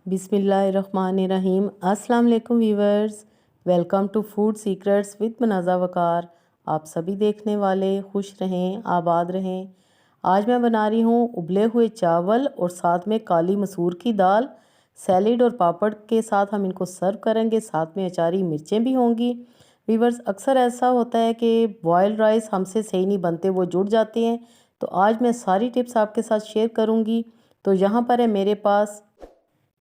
बिस्मिल्लाहिर्रहमानिर्रहीम। अस्सलाम वालेकुम viewers, welcome to food secrets with Manaza Waqar. आप सभी देखने वाले खुश रहें, आबाद रहें। आज मैं बना रही हूँ उबले हुए चावल और साथ में काली मसूर की दाल। सैलेड और पापड़ के साथ हम इनको सर्व करेंगे, साथ में अचारी मिर्चें भी होंगी। व्यूवर्स, अक्सर ऐसा होता है कि बॉयल्ड राइस हमसे सही नहीं बनते, वो जुड़ जाते हैं। तो आज मैं सारी टिप्स आपके साथ शेयर करूँगी। तो यहाँ पर है मेरे पास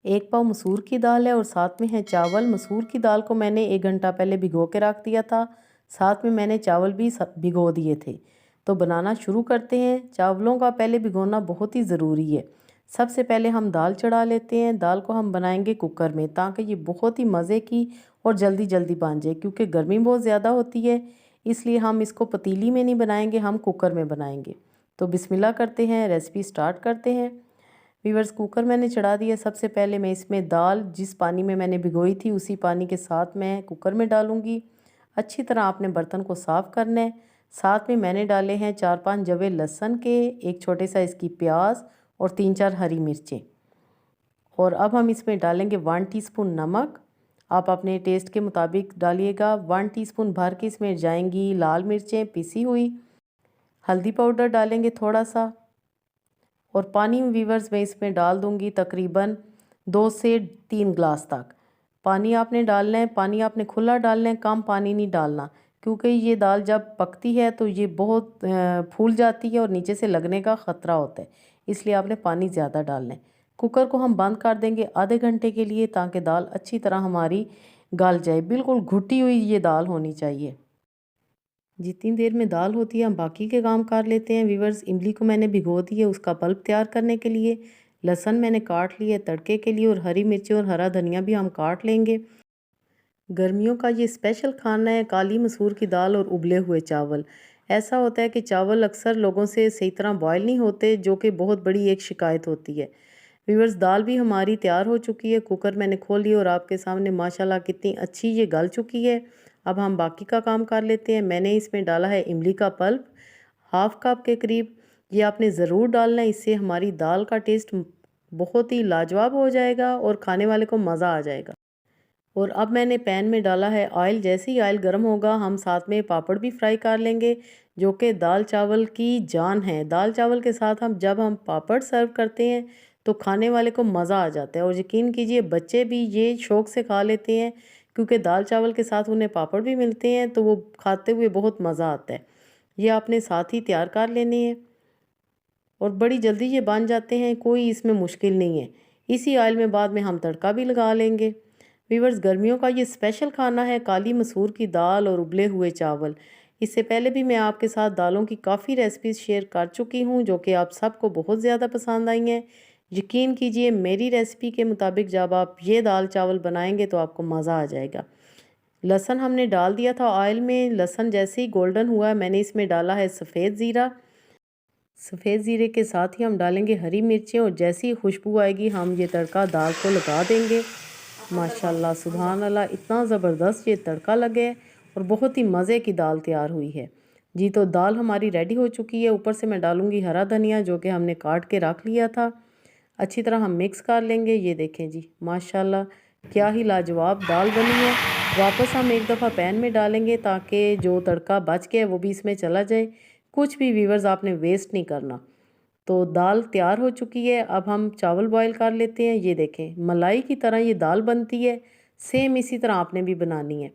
1 पाव मसूर की दाल है और साथ में है चावल। मसूर की दाल को मैंने 1 घंटा पहले भिगो के रख दिया था, साथ में मैंने चावल भी भिगो दिए थे। तो बनाना शुरू करते हैं। चावलों का पहले भिगोना बहुत ही ज़रूरी है। सबसे पहले हम दाल चढ़ा लेते हैं। दाल को हम बनाएंगे कुकर में, ताकि ये बहुत ही मज़े की और जल्दी जल्दी बन जाए। क्योंकि गर्मी बहुत ज़्यादा होती है, इसलिए हम इसको पतीली में नहीं बनाएंगे, हम कुकर में बनाएंगे। तो बिस्मिल्लाह करते हैं, रेसिपी स्टार्ट करते हैं। व्यूअर्स, कुकर मैंने चढ़ा दिया। सबसे पहले मैं इसमें दाल जिस पानी में मैंने भिगोई थी उसी पानी के साथ मैं कुकर में डालूंगी। अच्छी तरह आपने बर्तन को साफ़ करना है। साथ में मैंने डाले हैं 4-5 जवे लहसुन के, एक छोटे साइज़ की प्याज और 3-4 हरी मिर्चें। और अब हम इसमें डालेंगे 1 टीस्पून नमक। आप अपने टेस्ट के मुताबिक डालिएगा। 1 टीस्पून भर के इसमें जाएंगी लाल मिर्चें पिसी हुई। हल्दी पाउडर डालेंगे थोड़ा सा, और पानी व्यूअर्स मैं इसमें डाल दूंगी तकरीबन 2 से 3 गिलास तक। पानी आपने डालना है, पानी आपने खुला डालना है, कम पानी नहीं डालना। क्योंकि ये दाल जब पकती है तो ये बहुत फूल जाती है और नीचे से लगने का ख़तरा होता है, इसलिए आपने पानी ज़्यादा डालना है। कुकर को हम बंद कर देंगे आधे घंटे के लिए, ताकि दाल अच्छी तरह हमारी गल जाए। बिल्कुल घुटी हुई ये दाल होनी चाहिए। जितनी देर में दाल होती है हम बाकी के काम कर लेते हैं। व्यूअर्स, इमली को मैंने भिगो दी है उसका पल्प तैयार करने के लिए। लहसुन मैंने काट लिया तड़के के लिए, और हरी मिर्ची और हरा धनिया भी हम काट लेंगे। गर्मियों का ये स्पेशल खाना है, काली मसूर की दाल और उबले हुए चावल। ऐसा होता है कि चावल अक्सर लोगों से सही तरह बॉयल नहीं होते, जो कि बहुत बड़ी एक शिकायत होती है। व्यूअर्स, दाल भी हमारी तैयार हो चुकी है। कुकर मैंने खोल लिया और आपके सामने माशाल्लाह कितनी अच्छी ये गल चुकी है। अब हम बाकी का काम कर लेते हैं। मैंने इसमें डाला है इमली का पल्प, हाफ कप के करीब। ये आपने ज़रूर डालना है, इससे हमारी दाल का टेस्ट बहुत ही लाजवाब हो जाएगा और खाने वाले को मज़ा आ जाएगा। और अब मैंने पैन में डाला है ऑयल। जैसे ही ऑयल गर्म होगा हम साथ में पापड़ भी फ्राई कर लेंगे, जो कि दाल चावल की जान है। दाल चावल के साथ जब हम पापड़ सर्व करते हैं तो खाने वाले को मज़ा आ जाता है। और यकीन कीजिए बच्चे भी ये शौक़ से खा लेते हैं, क्योंकि दाल चावल के साथ उन्हें पापड़ भी मिलते हैं तो वो खाते हुए बहुत मज़ा आता है। ये आपने साथ ही तैयार कर लेने हैं और बड़ी जल्दी ये बन जाते हैं, कोई इसमें मुश्किल नहीं है। इसी ऑयल में बाद में हम तड़का भी लगा लेंगे। व्यूअर्स, गर्मियों का ये स्पेशल खाना है काली मसूर की दाल और उबले हुए चावल। इससे पहले भी मैं आपके साथ दालों की काफ़ी रेसिपीज़ शेयर कर चुकी हूँ, जो कि आप सबको बहुत ज़्यादा पसंद आई हैं। यकीन कीजिए मेरी रेसिपी के मुताबिक जब आप ये दाल चावल बनाएंगे तो आपको मज़ा आ जाएगा। लहसुन हमने डाल दिया था ऑयल में। लहसुन जैसे ही गोल्डन हुआ मैंने इसमें डाला है सफ़ेद ज़ीरा। सफ़ेद ज़ीरे के साथ ही हम डालेंगे हरी मिर्चें, और जैसी ही खुशबू आएगी हम ये तड़का दाल को लगा देंगे। माशाल्लाह सुभान अल्लाह, इतना ज़बरदस्त ये तड़का लगे और बहुत ही मज़े की दाल तैयार हुई है। जी, तो दाल हमारी रेडी हो चुकी है। ऊपर से मैं डालूँगी हरा धनिया, जो कि हमने काट के रख लिया था। अच्छी तरह हम मिक्स कर लेंगे। ये देखें जी, माशाल्लाह क्या ही लाजवाब दाल बनी है। वापस हम एक दफ़ा पैन में डालेंगे, ताकि जो तड़का बच गया है वो भी इसमें चला जाए। कुछ भी व्यूअर्स आपने वेस्ट नहीं करना। तो दाल तैयार हो चुकी है। अब हम चावल बॉईल कर लेते हैं। ये देखें मलाई की तरह ये दाल बनती है, सेम इसी तरह आपने भी बनानी है।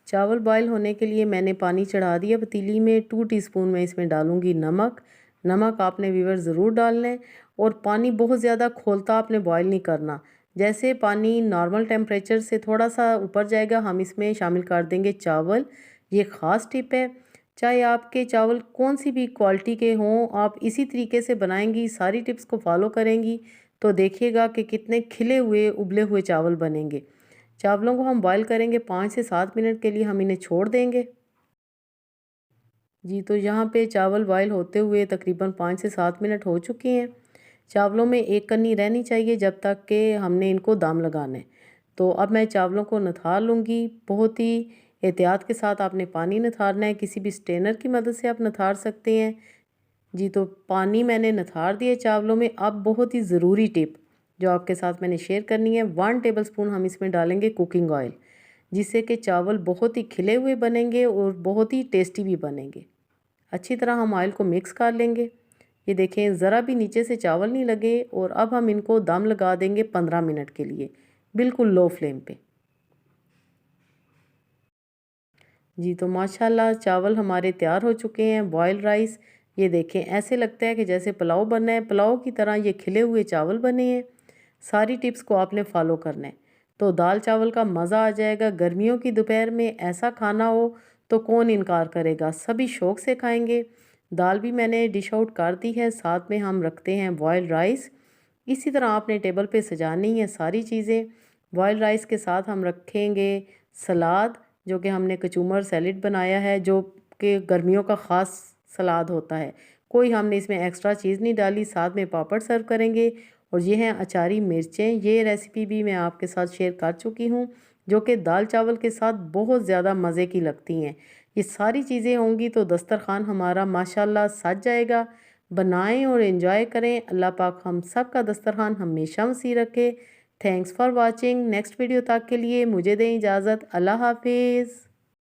चावल बॉईल होने के लिए मैंने पानी चढ़ा दिया पतीली में। 2 टीस्पून मैं इसमें डालूंगी नमक। नमक आपने व्यूअर ज़रूर डालना है, और पानी बहुत ज़्यादा खोलता आपने बॉईल नहीं करना। जैसे पानी नॉर्मल टेम्परेचर से थोड़ा सा ऊपर जाएगा हम इसमें शामिल कर देंगे चावल। ये ख़ास टिप है, चाहे आपके चावल कौन सी भी क्वालिटी के हों, आप इसी तरीके से बनाएंगी, सारी टिप्स को फॉलो करेंगी तो देखिएगा कि कितने खिले हुए उबले हुए चावल बनेंगे। चावलों को हम बॉईल करेंगे 5 से 7 मिनट के लिए, हम इन्हें छोड़ देंगे। जी, तो यहाँ पे चावल बॉईल होते हुए तकरीबन 5 से 7 मिनट हो चुके हैं। चावलों में एक कन्नी रहनी चाहिए जब तक कि हमने इनको दम लगाना है। तो अब मैं चावलों को नथार लूँगी। बहुत ही एहतियात के साथ आपने पानी नथारना है, किसी भी स्ट्रेनर की मदद से आप नथार सकते हैं। जी, तो पानी मैंने नथार दिए चावलों में। अब बहुत ही ज़रूरी टिप, जो आपके साथ मैंने शेयर करनी है। 1 टेबलस्पून हम इसमें डालेंगे कुकिंग ऑयल, जिससे कि चावल बहुत ही खिले हुए बनेंगे और बहुत ही टेस्टी भी बनेंगे। अच्छी तरह हम ऑयल को मिक्स कर लेंगे। ये देखें ज़रा भी नीचे से चावल नहीं लगे। और अब हम इनको दम लगा देंगे 15 मिनट के लिए, बिल्कुल लो फ्लेम पे। जी तो माशाल्लाह चावल हमारे तैयार हो चुके हैं। बॉयल राइस, ये देखें ऐसे लगता है कि जैसे पुलाव बनना है, पुलाव की तरह ये खिले हुए चावल बने हैं। सारी टिप्स को आपने फॉलो करना है तो दाल चावल का मज़ा आ जाएगा। गर्मियों की दोपहर में ऐसा खाना हो तो कौन इनकार करेगा, सभी शौक़ से खाएंगे। दाल भी मैंने डिश आउट कर दी है, साथ में हम रखते हैं बॉयल राइस। इसी तरह आपने टेबल पे सजानी है सारी चीज़ें। बॉयल राइस के साथ हम रखेंगे सलाद, जो कि हमने कचूमर सैलेड बनाया है, जो कि गर्मियों का ख़ास सलाद होता है। कोई हमने इसमें एक्स्ट्रा चीज़ नहीं डाली। साथ में पापड़ सर्व करेंगे। और ये हैं अचारी मिर्चें। ये रेसिपी भी मैं आपके साथ शेयर कर चुकी हूँ, जो कि दाल चावल के साथ बहुत ज़्यादा मज़े की लगती हैं। ये सारी चीज़ें होंगी तो दस्तरखान हमारा माशाल्लाह सज जाएगा। बनाएं और एंजॉय करें। अल्लाह पाक हम सब का दस्तरखान हमेशा वसी रखे। Thanks for watching. Next video तक के लिए मुझे दें इजाज़त। अल्लाह हाफिज़।